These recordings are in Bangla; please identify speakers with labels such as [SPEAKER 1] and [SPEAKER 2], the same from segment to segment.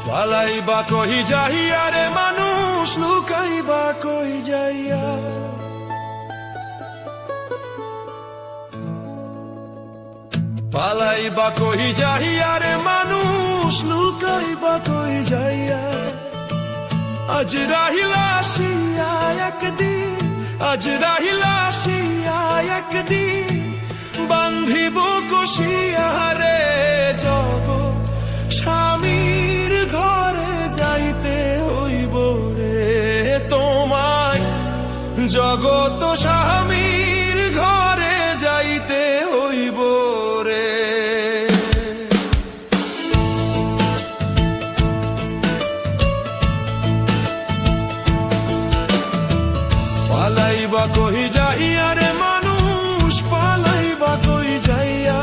[SPEAKER 1] পালাইবা কহি যাইয়া রে মানুষ, লুকাইবা কহি যাইয়া। পালাইবা কহি যাইয়া রে মানুষ, লুকাইবা কহি যাইয়া। আজ রাহিলা আসিয়া একদিন, আজ রাহিলা আসিয়া একদিন, বান্ধিব কষিয়া রে জগৎ স্বামীর ঘরে যাইতে হইব রে তোমায়, জগৎ স্বামীর ঘরে যাইতে হইব রে। পালাইবা কহি যাইয়া রে মানুষ, পালাইবা কহি যাইয়া।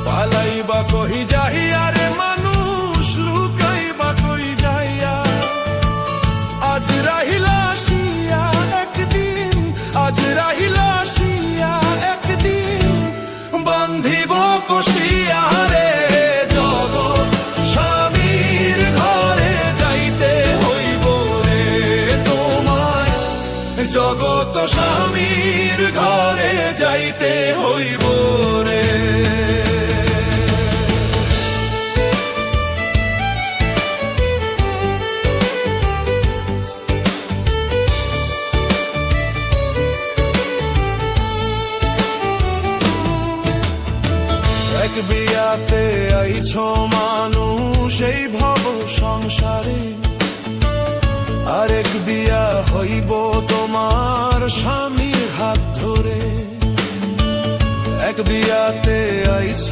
[SPEAKER 1] পালাইবা কহি যাইয়া রে মানুষ, লুকাইবা কহি যাইয়া। আজ রাহিলা আসিয়া একদিন, আজ রাহিলা আসিয়া একদিন, বান্ধিব কষিয়া রে জগৎ স্বামীর ঘরে যাইতে হইব রে তোমায়, জগৎ স্বামীর ঘরে যাইতে হইব রে। এক বিয়াতে আইছ মানুষ এই ভব সংসারে, আরেক বিয়া হইব তোমার স্বামীর হাত ধরে। এক বিয়াতে আইছ